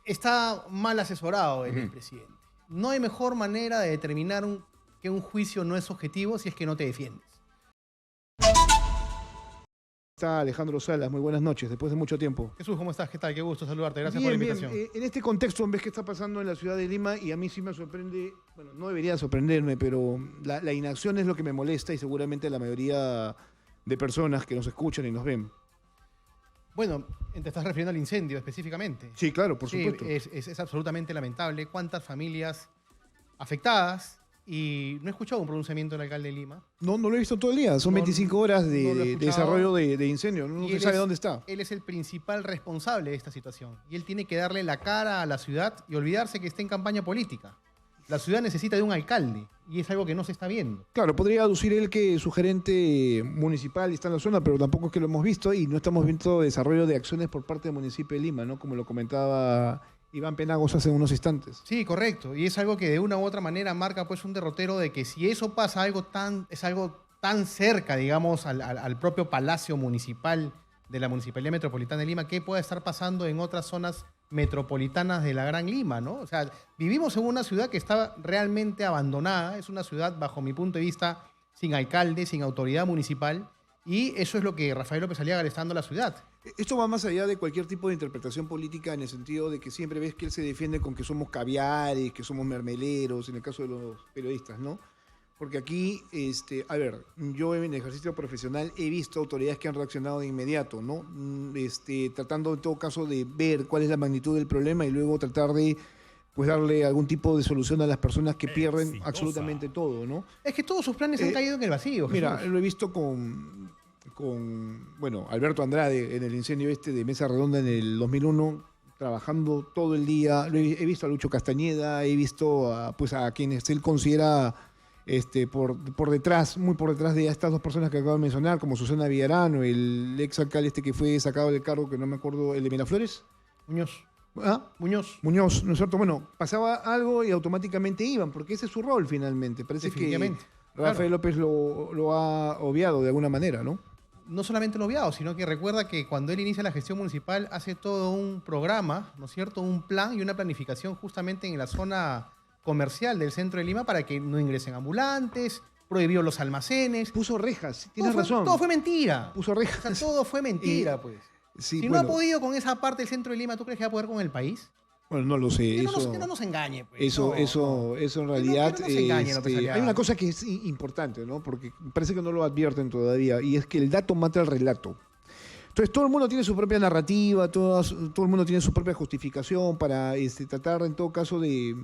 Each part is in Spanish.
está mal asesorado el expresidente. No hay mejor manera de determinar que un juicio no es objetivo si es que no te defiendes. Está Alejandro Salas, muy buenas noches, después de mucho tiempo. Jesús, ¿cómo estás? ¿Qué tal? Qué gusto saludarte. Gracias Bien, por la invitación. bien. En este contexto, ves qué está pasando en la ciudad de Lima, y a mí sí me sorprende, bueno, no debería sorprenderme, pero la inacción es lo que me molesta y seguramente la mayoría de personas que nos escuchan y nos ven. Bueno, te estás refiriendo al incendio específicamente. Sí, claro, por Sí, supuesto. es absolutamente lamentable. ¿Cuántas familias afectadas? Y no he escuchado un pronunciamiento del alcalde de Lima. No lo he visto todo el día, son No, 25 horas no lo he de escuchado. desarrollo de incendio, no Y se él sabe es- dónde está. Él es el principal responsable de esta situación. Y él tiene que darle la cara a la ciudad y olvidarse que está en campaña política. La ciudad necesita de un alcalde y es algo que no se está viendo. Claro, podría aducir él que su gerente municipal está en la zona, pero tampoco es que lo hemos visto y no estamos viendo desarrollo de acciones por parte del municipio de Lima, ¿no? Como lo comentaba Iván Penagos hace unos instantes. Sí, correcto. Y es algo que de una u otra manera marca pues un derrotero de que si eso pasa, es algo tan cerca, digamos, al propio Palacio Municipal de la Municipalidad Metropolitana de Lima, ¿qué puede estar pasando en otras zonas metropolitanas de la Gran Lima, ¿no? O sea, vivimos en una ciudad que está realmente abandonada, es una ciudad, bajo mi punto de vista, sin alcalde, sin autoridad municipal, y eso es lo que Rafael López Aliaga le está dando a la ciudad. Esto va más allá de cualquier tipo de interpretación política, en el sentido de que siempre ves que él se defiende con que somos caviares, que somos mermeleros, en el caso de los periodistas, ¿no? Porque aquí, a ver, yo en ejercicio profesional he visto autoridades que han reaccionado de inmediato, ¿no? Tratando en todo caso de ver cuál es la magnitud del problema y luego tratar de, pues, darle algún tipo de solución a las personas que pierden Exitosa. absolutamente todo, ¿no? Es que todos sus planes han caído en el vacío, Mira, Jesús. lo he visto bueno, Alberto Andrade en el incendio de Mesa Redonda en el 2001, trabajando todo el día. He visto a Lucho Castañeda, he visto a quienes él considera por detrás, muy por detrás de estas dos personas que acabo de mencionar, como Susana Villarán o el ex alcalde que fue sacado del cargo, que no me acuerdo, el de Miraflores. Muñoz. ¿Ah? Muñoz. Muñoz, ¿no es cierto? Bueno, pasaba algo y automáticamente iban, porque ese es su rol finalmente. Parece que Definitivamente. Rafael Claro. López lo ha obviado de alguna manera, ¿no? No solamente lo obviado, sino que recuerda que cuando él inicia la gestión municipal hace todo un programa, ¿no es cierto? Un plan y una planificación justamente en la zona comercial del centro de Lima para que no ingresen ambulantes, prohibió los almacenes. Puso rejas, tienes Todo razón. todo fue mentira. Puso O sea, rejas. todo fue mentira, pues. Sí, Si no ha podido con esa parte del centro de Lima, ¿tú crees que va a poder con el país? bueno, no lo sé. Que no nos engañe, pues. Eso No, en no. realidad. Que no nos engañe, López Aliaga. Hay una cosa que es importante, ¿no? Porque parece que no lo advierten todavía, y es que el dato mata el relato. Entonces, todo el mundo tiene su propia narrativa, todo el mundo tiene su propia justificación para tratar, en todo caso, de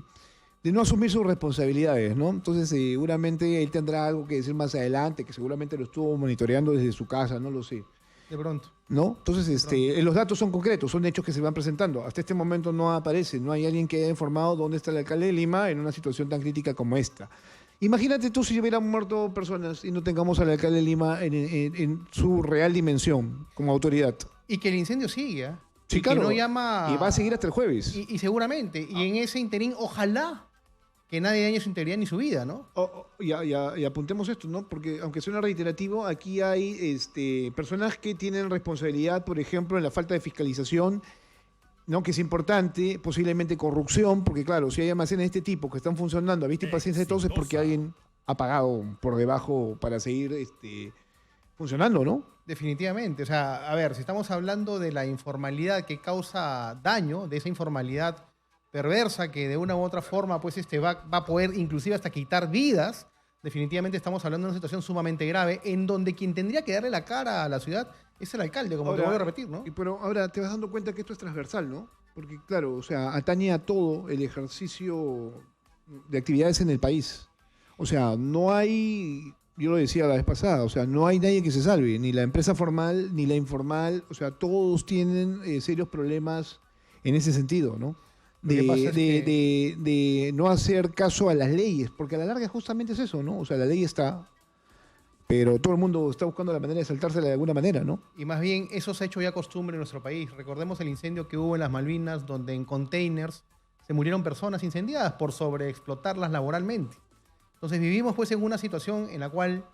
no asumir sus responsabilidades, ¿no? Entonces, seguramente él tendrá algo que decir más adelante, que seguramente lo estuvo monitoreando desde su casa, no lo sé. De pronto. ¿No? Entonces, los datos son concretos, son hechos que se van presentando. Hasta este momento no aparece, no hay alguien que haya informado dónde está el alcalde de Lima en una situación tan crítica como esta. Imagínate tú si hubieran muerto personas y no tengamos al alcalde de Lima en su real dimensión como autoridad. Y que el incendio sigue, ¿eh? Sí, Y claro. que no llama... Y va a seguir hasta el jueves. Y seguramente. Y en ese interín, ojalá que nadie dañe su integridad ni su vida, ¿no? Y apuntemos esto, ¿no? Porque aunque suena reiterativo, aquí hay personas que tienen responsabilidad, por ejemplo, en la falta de fiscalización, ¿no? Que es importante, posiblemente corrupción, porque claro, si hay almacenes de este tipo que están funcionando a vista y paciencia de todos, es porque alguien ha pagado por debajo para seguir funcionando, ¿no? Definitivamente. O sea, a ver, si estamos hablando de la informalidad que causa daño, de esa informalidad perversa que de una u otra forma pues va a poder inclusive hasta quitar vidas, definitivamente estamos hablando de una situación sumamente grave en donde quien tendría que darle la cara a la ciudad es el alcalde, como te voy a repetir, ¿no? Pero ahora te vas dando cuenta que esto es transversal, ¿no? Porque claro, o sea, atañe a todo el ejercicio de actividades en el país. O sea, no hay, yo lo decía la vez pasada, o sea, no hay nadie que se salve, ni la empresa formal, ni la informal, o sea, todos tienen serios problemas en ese sentido, ¿no? Lo que pasa es De no hacer caso a las leyes, porque a la larga justamente es eso, ¿no? O sea, la ley está, pero todo el mundo está buscando la manera de saltársela de alguna manera, ¿no? Y más bien eso se ha hecho ya costumbre en nuestro país. Recordemos el incendio que hubo en las Malvinas, donde en containers se murieron personas incendiadas por sobreexplotarlas laboralmente. Entonces vivimos pues en una situación en la cual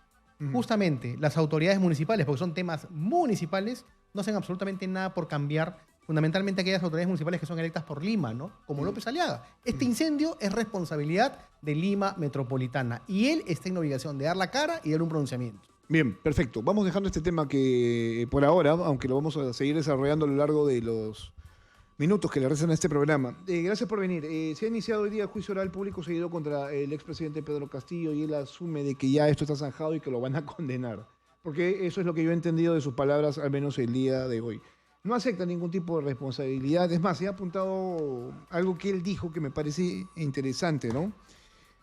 justamente las autoridades municipales, porque son temas municipales, no hacen absolutamente nada por cambiar fundamentalmente aquellas autoridades municipales que son electas por Lima, ¿no? Como López Aliaga. Este incendio es responsabilidad de Lima Metropolitana y él está en la obligación de dar la cara y dar un pronunciamiento. Bien, perfecto. Vamos dejando este tema que por ahora, aunque lo vamos a seguir desarrollando a lo largo de los minutos que le restan a este programa. Gracias por venir. Se ha iniciado hoy día el juicio oral público seguido contra el expresidente Pedro Castillo y él asume de que ya esto está zanjado y que lo van a condenar. Porque eso es lo que yo he entendido de sus palabras, al menos el día de hoy. No acepta ningún tipo de responsabilidad. Es más, se ha apuntado algo que él dijo que me parece interesante, ¿no?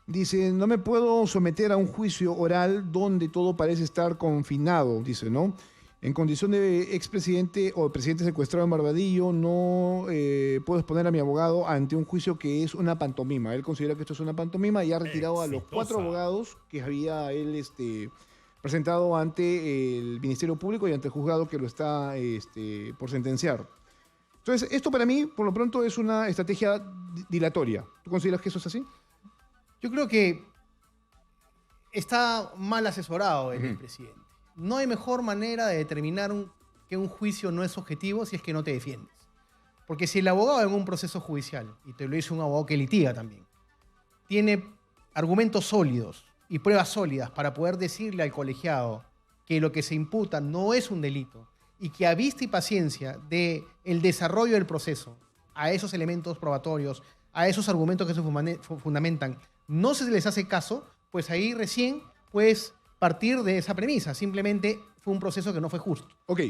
Dice, no me puedo someter a un juicio oral donde todo parece estar confinado, dice, ¿no? En condición de expresidente o presidente secuestrado en Barbadillo, no puedo exponer a mi abogado ante un juicio que es una pantomima. Él considera que esto es una pantomima y ha retirado a los 4 abogados que había él presentado ante el Ministerio Público y ante el juzgado que lo está por sentenciar. Entonces, esto para mí, por lo pronto, es una estrategia dilatoria. ¿Tú consideras que eso es así? Yo creo que está mal asesorado el presidente. No hay mejor manera de determinar que un juicio no es objetivo si es que no te defiendes. Porque si el abogado en un proceso judicial, y te lo dice un abogado que litiga también, tiene argumentos sólidos y pruebas sólidas para poder decirle al colegiado que lo que se imputa no es un delito y que a vista y paciencia del desarrollo del proceso, a esos elementos probatorios, a esos argumentos que se fundamentan, no se les hace caso, pues ahí recién puedes partir de esa premisa. Simplemente fue un proceso que no fue justo. Ok,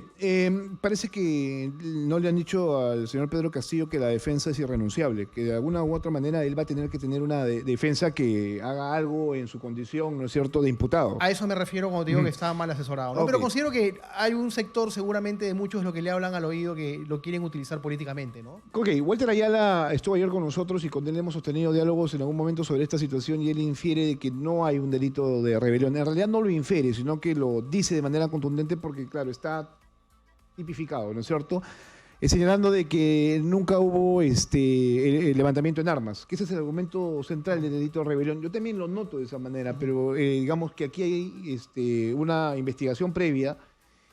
parece que no le han dicho al señor Pedro Castillo que la defensa es irrenunciable, que de alguna u otra manera él va a tener que tener una defensa que haga algo en su condición, ¿no es cierto?, de imputado. A eso me refiero cuando te digo que estaba mal asesorado, ¿no? Okay. Pero considero que hay un sector seguramente de muchos lo que le hablan al oído que lo quieren utilizar políticamente, ¿no? Ok, Walter Ayala estuvo ayer con nosotros y con él hemos sostenido diálogos en algún momento sobre esta situación y él infiere de que no hay un delito de rebelión. En realidad no lo infiere, sino que lo dice de manera contundente porque, claro, está tipificado, ¿no es cierto? Señalando de que nunca hubo el levantamiento en armas, que ese es el argumento central del delito de rebelión. Yo también lo noto de esa manera, pero digamos que aquí hay una investigación previa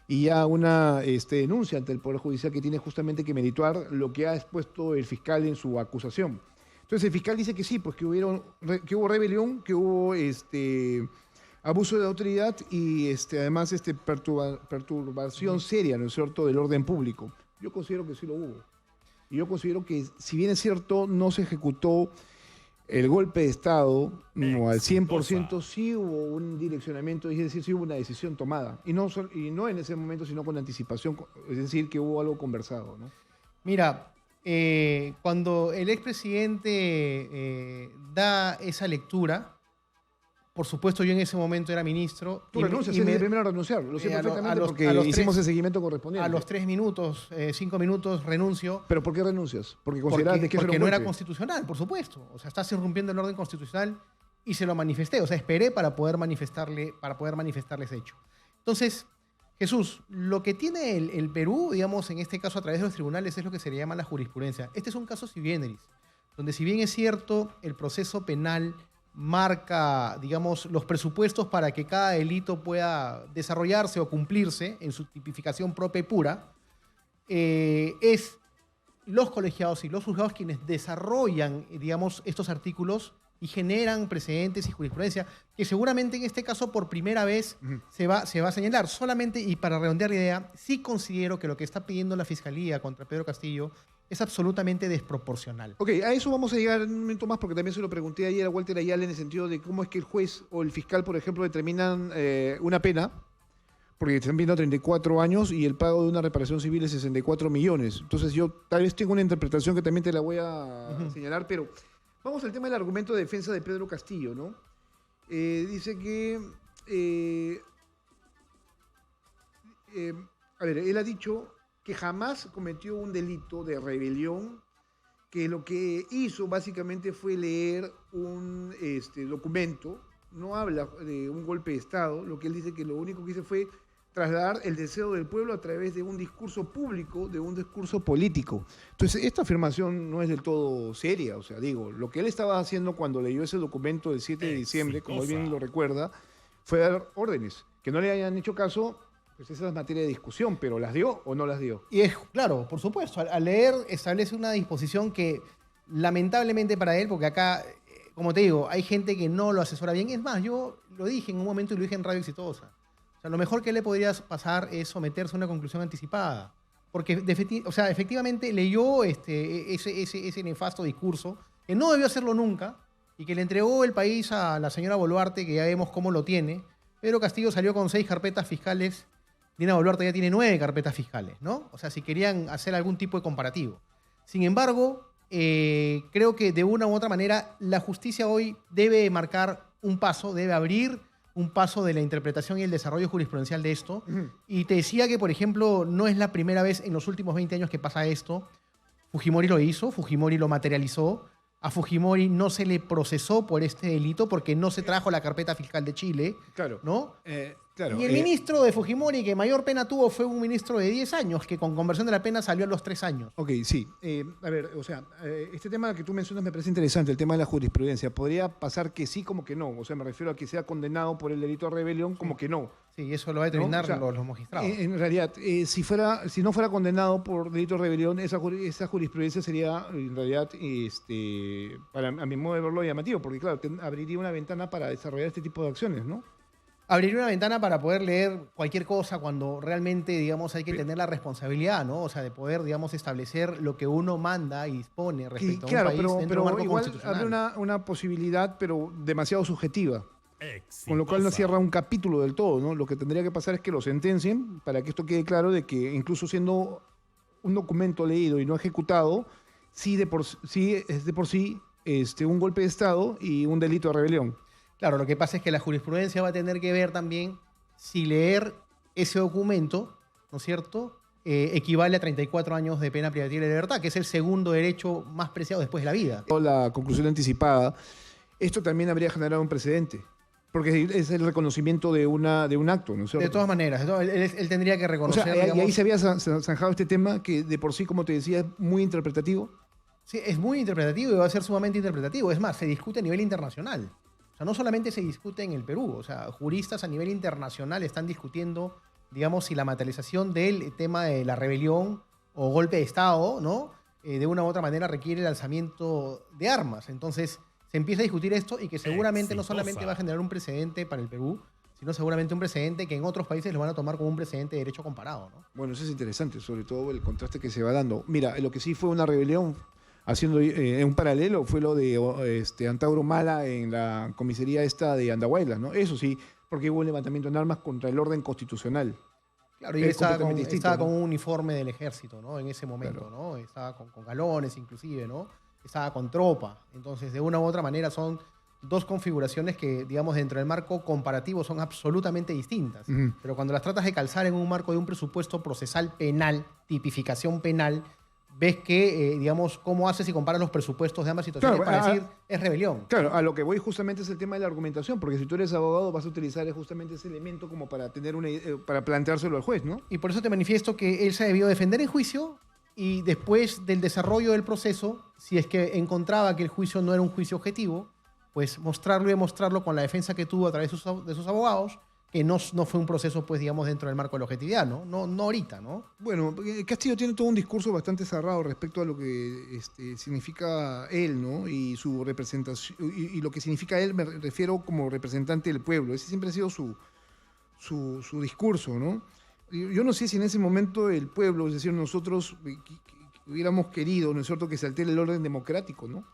y ya una denuncia ante el Poder Judicial que tiene justamente que merituar lo que ha expuesto el fiscal en su acusación. Entonces el fiscal dice que sí, pues que hubo rebelión, que hubo abuso de autoridad y además perturbación seria, ¿no es cierto?, del orden público. Yo considero que sí lo hubo. Y yo considero que, si bien es cierto, no se ejecutó el golpe de Estado no, al 100%, sí hubo un direccionamiento, es decir, sí hubo una decisión tomada. Y no en ese momento, sino con anticipación, es decir, que hubo algo conversado, ¿no? Mira, cuando el expresidente da esa lectura, por supuesto, yo en ese momento era ministro. Tú renuncias, eres el primero a renunciar, lo sé perfectamente porque hicimos el seguimiento correspondiente. A los 3 minutos, 5 minutos, renuncio. ¿Pero por qué renuncias? Porque considerabas que porque no era constitucional, por supuesto. O sea, estás irrumpiendo el orden constitucional y se lo manifesté. O sea, esperé para poder manifestarle ese hecho. Entonces, Jesús, lo que tiene el Perú, digamos, en este caso a través de los tribunales, es lo que se le llama la jurisprudencia. Este es un caso sui generis, donde si bien es cierto, el proceso penal marca, digamos, los presupuestos para que cada delito pueda desarrollarse o cumplirse en su tipificación propia y pura, es los colegiados y los juzgados quienes desarrollan, digamos, estos artículos y generan precedentes y jurisprudencia que seguramente en este caso por primera vez se va a señalar. Solamente, y para redondear la idea, sí considero que lo que está pidiendo la Fiscalía contra Pedro Castillo es absolutamente desproporcional. Ok, a eso vamos a llegar en un momento más, porque también se lo pregunté ayer a Walter Ayala en el sentido de cómo es que el juez o el fiscal, por ejemplo, determinan una pena, porque están viendo 34 años y el pago de una reparación civil es 64 millones. Entonces yo tal vez tengo una interpretación que también te la voy a señalar, pero vamos al tema del argumento de defensa de Pedro Castillo, ¿no? Dice que... a ver, él ha dicho que jamás cometió un delito de rebelión, que lo que hizo básicamente fue leer un documento, no habla de un golpe de Estado, lo que él dice que lo único que hizo fue trasladar el deseo del pueblo a través de un discurso público, de un discurso político. Entonces, esta afirmación no es del todo seria, o sea, digo, lo que él estaba haciendo cuando leyó ese documento del 7 de diciembre, como él bien lo recuerda, fue dar órdenes, que no le hayan hecho caso. Pues esa es materia de discusión, pero ¿las dio o no las dio? Y es, claro, por supuesto, al leer establece una disposición que lamentablemente para él, porque acá, como te digo, hay gente que no lo asesora bien. Es más, yo lo dije en un momento y lo dije en Radio Exitosa. O sea, lo mejor que le podría pasar es someterse a una conclusión anticipada. Porque o sea, efectivamente leyó ese nefasto discurso, que no debió hacerlo nunca, y que le entregó el país a la señora Boluarte, que ya vemos cómo lo tiene. Pedro Castillo salió con 6 carpetas fiscales. Dina Boluarte ya tiene 9 carpetas fiscales, ¿no? O sea, si querían hacer algún tipo de comparativo. Sin embargo, creo que de una u otra manera la justicia hoy debe marcar un paso, debe abrir un paso de la interpretación y el desarrollo jurisprudencial de esto. Y te decía que, por ejemplo, no es la primera vez en los últimos 20 años que pasa esto. Fujimori lo hizo, Fujimori lo materializó. A Fujimori no se le procesó por este delito porque no se trajo la carpeta fiscal de Chile, Claro. ¿no? Claro. Y el ministro de Fujimori que mayor pena tuvo fue un ministro de 10 años, que con conversión de la pena salió a los 3 años. Ok, sí. A ver, o sea, este tema que tú mencionas me parece interesante, el tema de la jurisprudencia. ¿Podría pasar que sí como que no? O sea, me refiero a que sea condenado por el delito de rebelión como que no. Sí, eso lo va a determinar ¿No? O sea, los magistrados. En realidad, si no fuera condenado por delito de rebelión, esa jurisprudencia sería, en realidad, a mi modo de verlo, llamativo, porque claro, abriría una ventana para desarrollar este tipo de acciones, ¿no? Abrir una ventana para poder leer cualquier cosa cuando realmente, digamos, hay que tener la responsabilidad, ¿no? O sea, de poder, digamos, establecer lo que uno manda y dispone respecto a un país dentro de un pero marco igual constitucional. abre una posibilidad, pero demasiado subjetiva. Exitosa. Con lo cual no cierra un capítulo del todo, ¿no? Lo que tendría que pasar es que lo sentencien para que esto quede claro de que incluso siendo un documento leído y no ejecutado, sí es de por sí un golpe de Estado y un delito de rebelión. Claro, lo que pasa es que la jurisprudencia va a tener que ver también si leer ese documento, ¿no es cierto?, equivale a 34 años de pena privativa de libertad, que es el segundo derecho más preciado después de la vida. La conclusión anticipada, esto también habría generado un precedente, porque es el reconocimiento de un acto, ¿no es cierto? De todas maneras, él tendría que O reconocer, sea, y ahí digamos, se había zanjado este tema que de por sí, como te decía, es muy interpretativo. sí, es muy interpretativo y va a ser sumamente interpretativo. Es más, se discute a nivel internacional. O sea, no solamente se discute en el Perú, o sea, juristas a nivel internacional están discutiendo, digamos, si la materialización del tema de la rebelión o golpe de Estado, ¿no? De una u otra manera requiere el lanzamiento de armas. Entonces, se empieza a discutir esto y que seguramente no solamente va a generar un precedente para el Perú, sino seguramente un precedente que en otros países lo van a tomar como un precedente de derecho comparado, ¿no? Bueno, eso es interesante, sobre todo el contraste que se va dando. Mira, lo que sí fue una rebelión, haciendo un paralelo, fue lo de Antauro Mala en la comisaría esta de Andahuaylas, ¿no? Eso sí, porque hubo un levantamiento en armas contra el orden constitucional. Claro, y Es estaba, completamente distinto, estaba ¿no? con un uniforme del ejército, ¿no? En ese momento, Claro. ¿no? Estaba con galones inclusive, ¿no? Estaba con tropa. Entonces, de una u otra manera son dos configuraciones que, digamos, dentro del marco comparativo son absolutamente distintas. Ujú. Pero cuando las tratas de calzar en un marco de un presupuesto procesal penal, tipificación penal, ves que, digamos, cómo haces y comparas los presupuestos de ambas situaciones Claro, para ah, decir, es rebelión. Claro, a lo que voy justamente es el tema de la argumentación, porque si tú eres abogado vas a utilizar justamente ese elemento como para tener para planteárselo al juez, ¿no? Y por eso te manifiesto que él se debió defender en juicio y después del desarrollo del proceso, si es que encontraba que el juicio no era un juicio objetivo, pues mostrarlo y demostrarlo con la defensa que tuvo a través de sus abogados, que no fue un proceso, pues, digamos, dentro del marco de la objetividad, ¿no? No ahorita, ¿no? Bueno, Castillo tiene todo un discurso bastante cerrado respecto a lo que significa él, ¿no? Y su representación, y lo que significa él, me refiero como representante del pueblo. Ese siempre ha sido su discurso, ¿no? Yo no sé si en ese momento el pueblo, es decir, nosotros hubiéramos querido, ¿no es cierto?, que se altere el orden democrático, ¿no?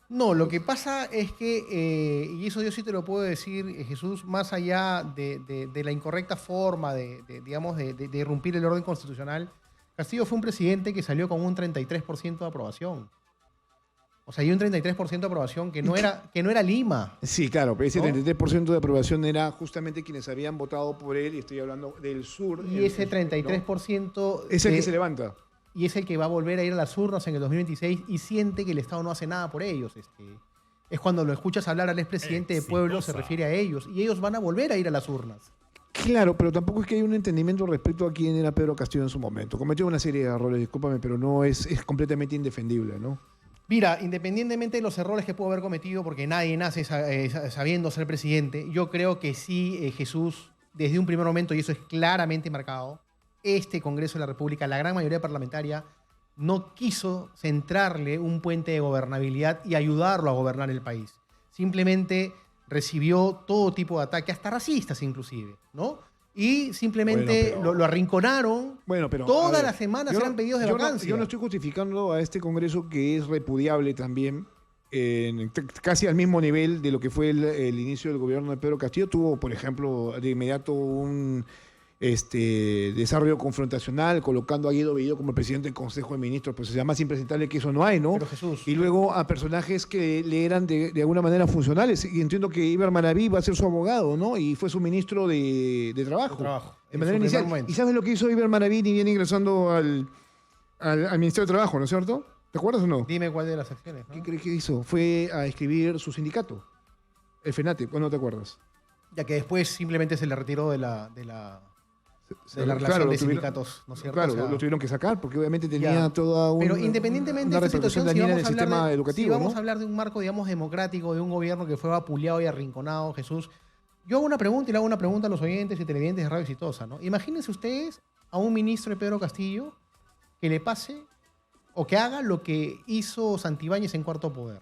No, lo que pasa es que, y eso yo sí te lo puedo decir, Jesús, más allá de la incorrecta forma digamos, de irrumpir el orden constitucional, Castillo fue un presidente que salió con un 33% de aprobación. O sea, y un 33% de aprobación que no era Lima. Sí, claro, pero ese ¿No? 33% de aprobación era justamente quienes habían votado por él, y estoy hablando del sur. Y ese 33%... ¿no? Es el que se levanta. Y es el que va a volver a ir a las urnas en el 2026 y siente que el Estado no hace nada por ellos. Es cuando lo escuchas hablar al expresidente de pueblo, se refiere a ellos. Y ellos van a volver a ir a las urnas. Claro, pero tampoco es que hay un entendimiento respecto a quién era Pedro Castillo en su momento. Cometió una serie de errores, discúlpame, pero no es completamente indefendible, ¿no? Mira, independientemente de los errores que pudo haber cometido, porque nadie nace sabiendo ser presidente, yo creo que sí, Jesús desde un primer momento, y eso es claramente marcado, este Congreso de la República, la gran mayoría parlamentaria, no quiso centrarle un puente de gobernabilidad y ayudarlo a gobernar el país. Simplemente recibió todo tipo de ataques, hasta racistas inclusive, ¿no? Y simplemente lo arrinconaron. Bueno, pero todas las semanas eran pedidos de vacancia. Yo no estoy justificando a este Congreso, que es repudiable también, casi al mismo nivel de lo que fue el inicio del gobierno de Pedro Castillo. Tuvo, por ejemplo, de inmediato un desarrollo confrontacional, colocando a Guido Bellido como presidente del Consejo de Ministros. Pues es más impresentable que eso no hay, ¿no? Pero Jesús, y luego a personajes que le eran de alguna manera funcionales. Y entiendo que Iber Maraví va a ser su abogado, ¿no? Y fue su ministro de Trabajo. De manera inicial. ¿Y sabes lo que hizo Iber Maraví ni viene ingresando al Ministerio de Trabajo, ¿no es cierto? ¿Te acuerdas o no? Dime cuál de las acciones, ¿no? ¿Qué crees que hizo? Fue a escribir su sindicato, el FENATE, ¿o no te acuerdas? Ya que después simplemente se le retiró de la relación claro, de sindicatos, ¿no es cierto? Claro, O sea, lo tuvieron que sacar porque obviamente tenía ya. toda una, Pero independientemente una de esta repercusión situación, si dañina vamos, en a el hablar, sistema de, educativo, si vamos ¿no? a hablar de un marco, digamos, democrático, de un gobierno que fue vapuleado y arrinconado, Jesús, yo hago una pregunta y le hago una pregunta a los oyentes y televidentes de Radio Exitosa, ¿no? Imagínense ustedes a un ministro de Pedro Castillo que le pase o que haga lo que hizo Santibáñez en Cuarto Poder.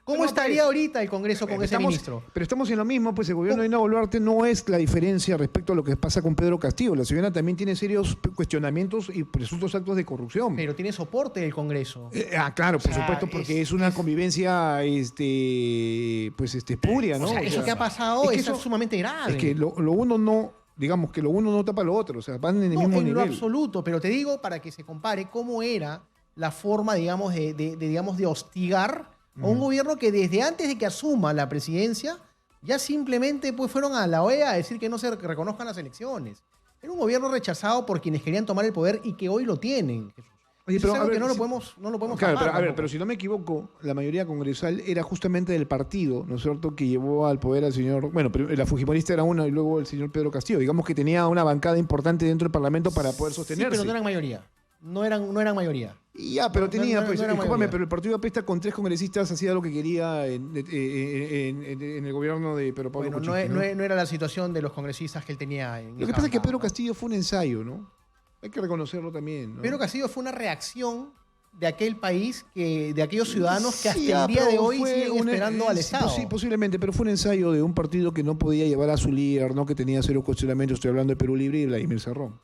¿Cómo estaría ahorita el Congreso con ese ministro? Pero estamos en lo mismo, pues el gobierno de Dina Boluarte no es la diferencia respecto a lo que pasa con Pedro Castillo. La ciudadana también tiene serios cuestionamientos y presuntos actos de corrupción. Pero tiene soporte del Congreso. Claro, por supuesto, porque es una convivencia espuria, ¿no? O sea, eso que ha pasado es sumamente grave. Es que lo uno no, digamos que lo uno no tapa lo otro, o sea, van en el mismo nivel. En lo absoluto, pero te digo para que se compare cómo era la forma, digamos, de hostigar a un gobierno que desde antes de que asuma la presidencia ya simplemente pues fueron a la OEA a decir que no se reconozcan las elecciones. Era un gobierno rechazado por quienes querían tomar el poder y que hoy lo tienen. Oye, pero, es algo ver, que no lo podemos claro, tapar, pero si no me equivoco, la mayoría congresal era justamente del partido, ¿no es cierto?, que llevó al poder al señor, bueno, la fujimorista era una y luego el señor Pedro Castillo. Digamos que tenía una bancada importante dentro del Parlamento para poder sostenerse. Sí, pero no eran mayoría. No eran mayoría. Y ya, pero tenía, discúlpame, pero el Partido Apesta con 3 congresistas hacía lo que quería en el gobierno de Pedro Pablo Kuczynski, no era la situación de los congresistas que él tenía. Lo que pasa es que Pedro Castillo fue un ensayo, ¿no? Hay que reconocerlo también, ¿no? Pedro Castillo fue una reacción de aquel país, de aquellos ciudadanos que hasta el día de hoy siguen esperando al Estado. Sí, posiblemente, pero fue un ensayo de un partido que no podía llevar a su líder, ¿no? Que tenía cero cuestionamiento. Estoy hablando de Perú Libre y Vladimir Cerrón.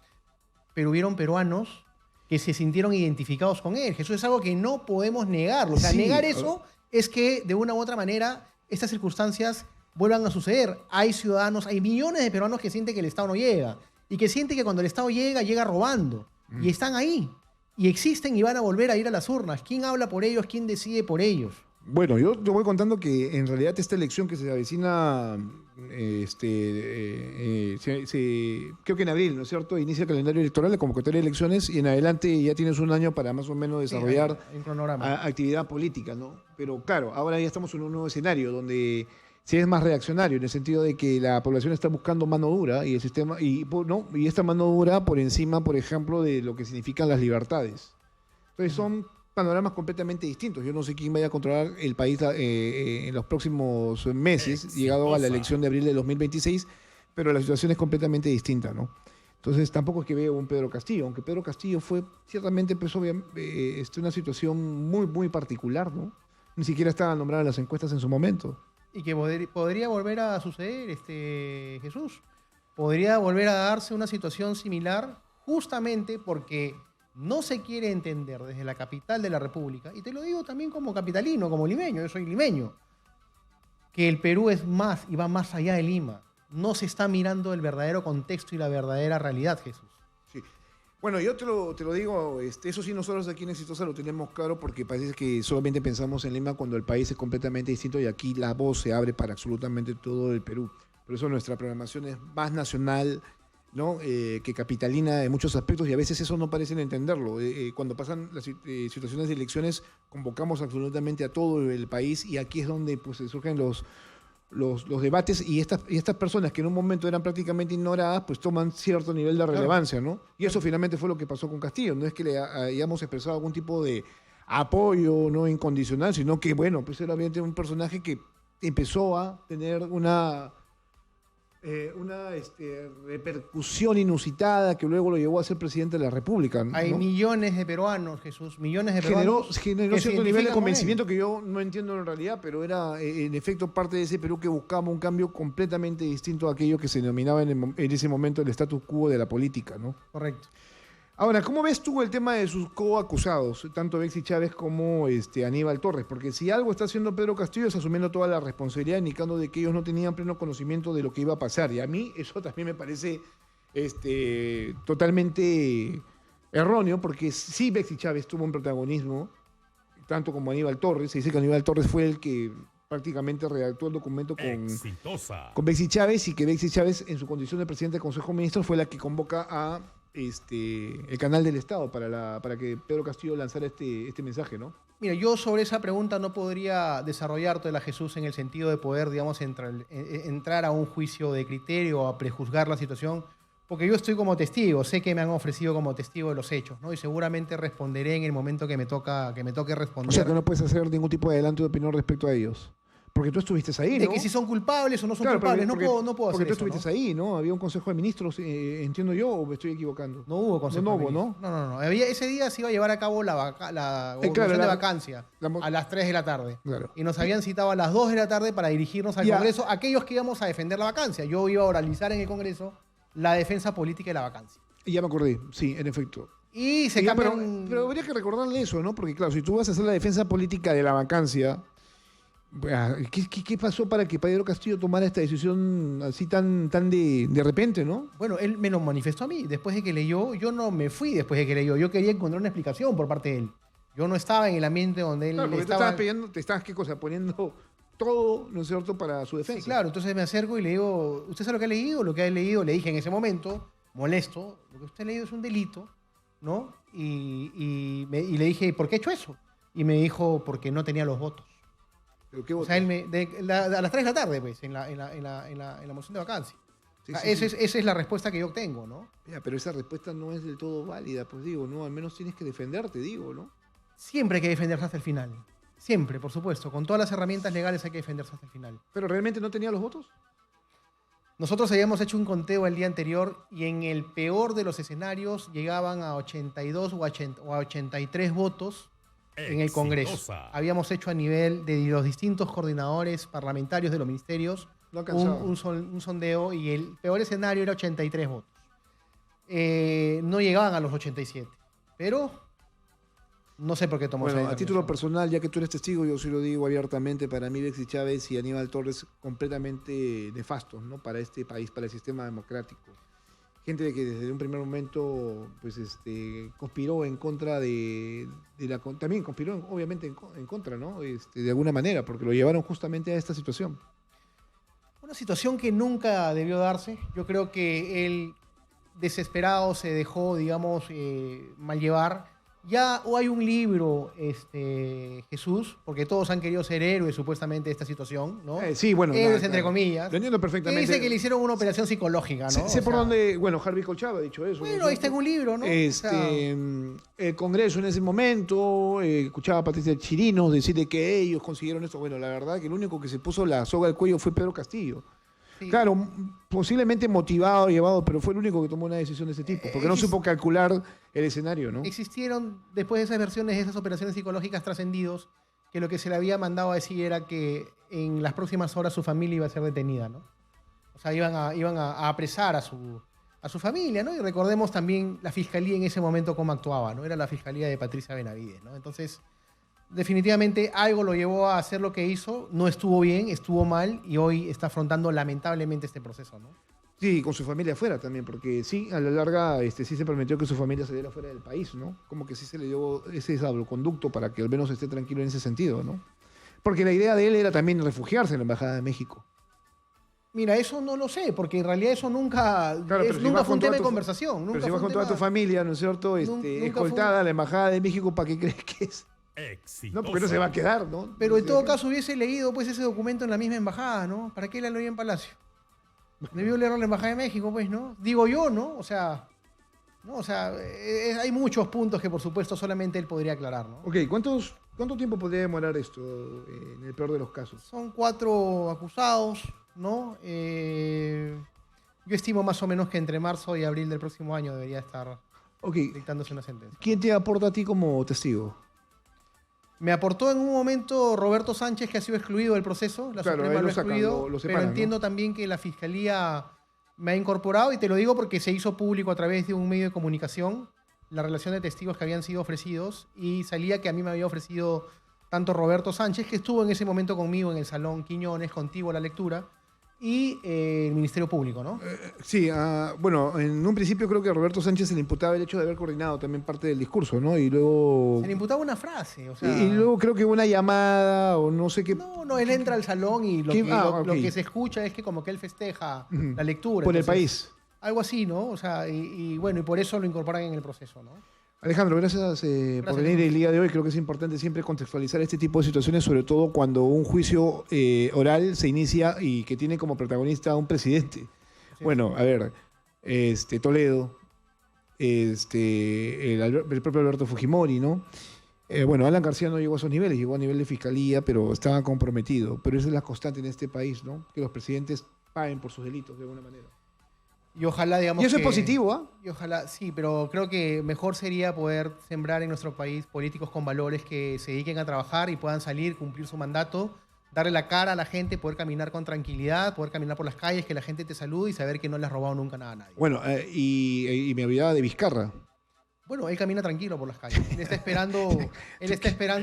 Pero hubieron peruanos que se sintieron identificados con él. Eso es algo que no podemos negarlo. O sea, negar eso es que de una u otra manera estas circunstancias vuelvan a suceder. Hay ciudadanos, hay millones de peruanos que sienten que el Estado no llega y que sienten que cuando el Estado llega robando. Y están ahí. Y existen y van a volver a ir a las urnas. ¿Quién habla por ellos? ¿Quién decide por ellos? Bueno, yo te voy contando que en realidad esta elección que se avecina, creo que en abril, ¿no es cierto? Inicia el calendario electoral, la convocatoria de elecciones, y en adelante ya tienes un año para más o menos desarrollar un cronograma. Actividad política, ¿no? Pero claro, ahora ya estamos en un nuevo escenario donde se es más reaccionario, en el sentido de que la población está buscando mano dura y el sistema, y esta mano dura por encima, por ejemplo, de lo que significan las libertades. Entonces son panoramas completamente distintos. Yo no sé quién vaya a controlar el país en los próximos meses, llegado a la elección de abril de 2026, pero la situación es completamente distinta, ¿no? Entonces tampoco es que veo un Pedro Castillo, aunque Pedro Castillo ciertamente una situación muy, muy particular, ¿no? Ni siquiera estaba nombrada en las encuestas en su momento. Y que podría volver a suceder, Jesús. Podría volver a darse una situación similar justamente porque no se quiere entender desde la capital de la República, y te lo digo también como capitalino, como limeño, yo soy limeño, que el Perú es más y va más allá de Lima. No se está mirando el verdadero contexto y la verdadera realidad, Jesús. Sí. Bueno, yo te lo digo, eso sí, nosotros aquí en Exitosa lo tenemos claro porque parece que solamente pensamos en Lima cuando el país es completamente distinto y aquí la voz se abre para absolutamente todo el Perú. Por eso nuestra programación es más nacional, ¿no? Que capitalina en muchos aspectos, y a veces eso no parecen entenderlo. Cuando pasan las situaciones de elecciones, convocamos absolutamente a todo el país, y aquí es donde pues, surgen los debates, y estas personas que en un momento eran prácticamente ignoradas, pues toman cierto nivel de relevancia, ¿no? Y eso finalmente fue lo que pasó con Castillo. No es que le hayamos expresado algún tipo de apoyo no incondicional, sino que, bueno, pues era obviamente un personaje que empezó a tener una repercusión inusitada que luego lo llevó a ser presidente de la República, ¿no? Hay millones de peruanos, Jesús, millones de peruanos. Generó que se cierto nivel de identifican con convencimiento que yo no entiendo en realidad, pero era en efecto parte de ese Perú que buscaba un cambio completamente distinto a aquello que se denominaba en ese momento el status quo de la política, ¿no? Correcto. Ahora, ¿cómo ves tú el tema de sus coacusados, tanto Bexy Chávez como Aníbal Torres? Porque si algo está haciendo Pedro Castillo es asumiendo toda la responsabilidad, indicando de que ellos no tenían pleno conocimiento de lo que iba a pasar. Y a mí eso también me parece totalmente erróneo, porque sí Bexy Chávez tuvo un protagonismo, tanto como Aníbal Torres. Se dice que Aníbal Torres fue el que prácticamente redactó el documento con Bexy Chávez, y que Bexy Chávez, en su condición de presidente del Consejo de Ministros, fue la que convoca a el canal del Estado para que Pedro Castillo lanzara este mensaje, ¿no? Mira, yo sobre esa pregunta no podría desarrollártela, Jesús, en el sentido de poder, digamos, entrar a un juicio de criterio o a prejuzgar la situación, porque yo estoy como testigo, sé que me han ofrecido como testigo de los hechos, ¿no? Y seguramente responderé en el momento que me toque responder. O sea, que no puedes hacer ningún tipo de adelanto de opinión respecto a ellos. Porque tú estuviste ahí, ¿no? De que si son culpables o no son culpables, no puedo hacer eso. Porque tú estuviste ahí, ¿no? Había un consejo de ministros, entiendo yo, o me estoy equivocando. No hubo consejo de ministros. No. Ese día se iba a llevar a cabo la votación de vacancia a las 3 de la tarde. Claro. Y nos habían citado a las 2 de la tarde para dirigirnos al Congreso, aquellos que íbamos a defender la vacancia. Yo iba a oralizar en el Congreso la defensa política de la vacancia. Y ya me acordé, sí, en efecto. Y se cambian... Pero habría que recordarle eso, ¿no? Porque claro, si tú vas a hacer la defensa política de la vacancia... ¿Qué pasó para que Pedro Castillo tomara esta decisión así tan de repente, no? Bueno, él me lo manifestó a mí. Después de que leyó, yo no me fui después de que leyó. Yo quería encontrar una explicación por parte de él. Yo no estaba en el ambiente donde él estaba... te estabas, ¿qué cosa? Poniendo todo, ¿no es cierto?, para su defensa. Sí, claro. Entonces me acerco y le digo, ¿usted sabe lo que ha leído? Lo que ha leído, le dije en ese momento, molesto, lo que usted ha leído es un delito, ¿no? Y le dije, ¿por qué ha hecho eso? Y me dijo, porque no tenía los votos. O sea, a las 3 de la tarde, pues, en la moción de vacancia. Sí, esa es la respuesta que yo obtengo, ¿no? Ya, pero esa respuesta no es del todo válida, pues digo, ¿no? Al menos tienes que defenderte, digo, ¿no? Siempre hay que defenderse hasta el final. Siempre, por supuesto. Con todas las herramientas legales hay que defenderse hasta el final. ¿Pero realmente no tenía los votos? Nosotros habíamos hecho un conteo el día anterior y en el peor de los escenarios llegaban a 82 o a 83 votos en el Congreso. Habíamos hecho a nivel de los distintos coordinadores parlamentarios de los ministerios un sondeo y el peor escenario era 83 votos. No llegaban a los 87, pero no sé por qué tomó esa decisión. A título personal, ya que tú eres testigo, yo sí lo digo abiertamente, para mí Bexy Chávez y Aníbal Torres completamente nefastos, ¿no? Para este país, para el sistema democrático. Gente que desde un primer momento pues, conspiró en contra también conspiró obviamente en contra, ¿no? De alguna manera, porque lo llevaron justamente a esta situación. Una situación que nunca debió darse. Yo creo que él, desesperado, se dejó, digamos, mal llevar. Ya o hay un libro, Jesús, porque todos han querido ser héroes supuestamente de esta situación, ¿no? Sí, bueno. Héroes entre comillas. Lo entiendo perfectamente. Que dice que le hicieron una operación psicológica, ¿no? Sé por dónde, bueno, Harvey Colchado ha dicho eso. Bueno, ahí está en un libro, ¿no? El Congreso en ese momento, escuchaba a Patricia Chirinos decirle que ellos consiguieron esto. Bueno, la verdad que el único que se puso la soga al cuello fue Pedro Castillo. Sí. Claro, posiblemente motivado, llevado, pero fue el único que tomó una decisión de ese tipo, porque no supo calcular el escenario, ¿no? Existieron, después de esas versiones, de esas operaciones psicológicas trascendidos, que lo que se le había mandado a decir era que en las próximas horas su familia iba a ser detenida, ¿no? O sea, iban a apresar a su familia, ¿no? Y recordemos también la fiscalía en ese momento cómo actuaba, ¿no? Era la fiscalía de Patricia Benavides, ¿no? Entonces, definitivamente algo lo llevó a hacer lo que hizo, no estuvo bien, estuvo mal y hoy está afrontando lamentablemente este proceso, ¿no? Sí, con su familia afuera también, porque sí, a la larga sí se permitió que su familia se diera fuera del país, ¿no? Como que sí se le dio ese salvoconducto para que al menos esté tranquilo en ese sentido, ¿no? Porque la idea de él era también refugiarse en la Embajada de México. Mira, eso no lo sé, porque en realidad eso nunca fue un tema de conversación. Pero si vas con toda tu familia, ¿no es cierto? Escoltada a la Embajada de México, ¿para qué crees que es? Exitosa. No, porque no se va a quedar, ¿no? Pero en todo caso hubiese leído pues ese documento en la misma embajada, ¿no? ¿Para qué la leí en Palacio? Debió leerlo en la Embajada de México, pues, ¿no? Digo yo, ¿no? O sea, hay muchos puntos que por supuesto solamente él podría aclarar, ¿no? Ok, ¿cuánto tiempo podría demorar esto en el peor de los casos? Son 4 acusados, ¿no? Yo estimo más o menos que entre marzo y abril del próximo año debería estar Ok, dictándose una sentencia. ¿quién te aporta a ti como testigo? Me aportó en un momento Roberto Sánchez, que ha sido excluido del proceso. La Claro, Suprema ahí lo lo ha sacan, excluido. lo separan, pero ¿no? entiendo también que la Fiscalía me ha incorporado, y te lo digo porque se hizo público a través de un medio de comunicación la relación de testigos que habían sido ofrecidos, y salía que a mí me había ofrecido tanto Roberto Sánchez, que estuvo en ese momento conmigo en el Salón Quiñones, contigo a la lectura, y el Ministerio Público, ¿no? Sí, bueno, en un principio creo que a Roberto Sánchez se le imputaba el hecho de haber coordinado también parte del discurso, ¿no? Y luego... Se le imputaba una frase, o sea... Y luego creo que una llamada o no sé qué... No, él entra al salón y ¿Qué? lo Ok. que se escucha es que como que él festeja Ujú. la lectura. Por el entonces, país. Algo así, ¿no? O sea, y bueno, y por eso lo incorporan en el proceso, ¿no? Alejandro, gracias, por venir el día de hoy. Creo que es importante siempre contextualizar este tipo de situaciones, sobre todo cuando un juicio oral se inicia y que tiene como protagonista a un presidente. Sí. Bueno, a ver, Toledo, el propio Alberto Fujimori, ¿no? Bueno, Alan García no llegó a esos niveles, llegó a nivel de fiscalía, pero estaba comprometido. Pero esa es la constante en este país, ¿no? Que los presidentes paguen por sus delitos de alguna manera. Y ojalá, digamos Y eso que... es positivo, ¿ah? Y ojalá, sí, pero creo que mejor sería poder sembrar en nuestro país políticos con valores que se dediquen a trabajar y puedan salir, cumplir su mandato, darle la cara a la gente, poder caminar con tranquilidad, poder caminar por las calles, que la gente te salude y saber que no le has robado nunca nada a nadie. Bueno, y me olvidaba de Vizcarra. Bueno, él camina tranquilo por las calles. Él está esperando...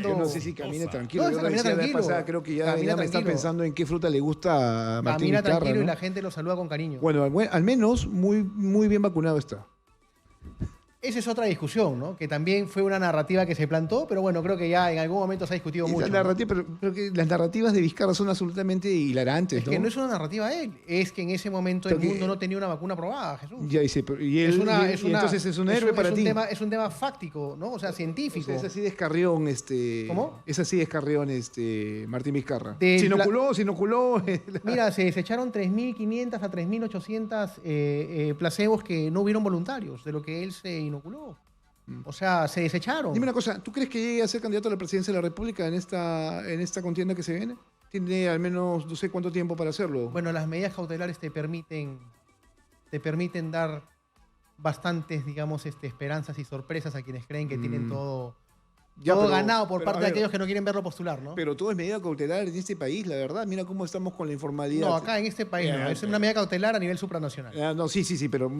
Yo no sé si camina tranquilo. No, Yo se lo camina decía la vez tranquilo. pasada, creo que ya Camina me está tranquilo. pensando en qué fruta le gusta a Martín Camina Vizcarra, tranquilo ¿no? y la gente lo saluda con cariño. Bueno, al menos muy bien vacunado está. Esa es otra discusión, ¿no? Que también fue una narrativa que se plantó, pero bueno, creo que ya en algún momento se ha discutido Y mucho. la ¿no? narrativa, pero que las narrativas de Vizcarra son absolutamente hilarantes, Es que no es una narrativa de él, es que en ese momento Pero el que- mundo no tenía una vacuna aprobada, Jesús. Ya dice, y él, y entonces es un héroe para ti. Es un tema fáctico, ¿no? O sea, O científico. sea, es así de escarrión, ¿Cómo? Es así de escarrión, Martín Vizcarra. Del Se pla- inoculó. Mira, se desecharon 3.500 a 3.800 placebos que no hubieron voluntarios de lo que él se inoculó. O sea, se desecharon. Dime una cosa, ¿tú crees que llegue a ser candidato a la presidencia de la República en esta contienda que se viene? Tiene al menos no sé cuánto tiempo para hacerlo. Bueno, las medidas cautelares te permiten dar bastantes, digamos, esperanzas y sorpresas a quienes creen que tienen todo Ya, pero- ganado por pero, parte a de ver, aquellos que no quieren verlo postular, ¿no? Pero todo es medida cautelar en este país, la verdad. Mira cómo estamos con la informalidad. No, acá en este país no. Es una medida cautelar a nivel supranacional. No, sí, pero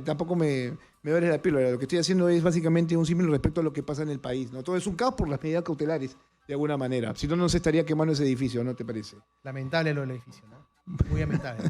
tampoco me duele la píldora. Lo que estoy haciendo es básicamente un símil respecto a lo que pasa en el país, ¿no? Todo es un caos por las medidas cautelares, de alguna manera. Si no, no se estaría quemando ese edificio, ¿no te parece? Lamentable lo del edificio, ¿no? Muy lamentable.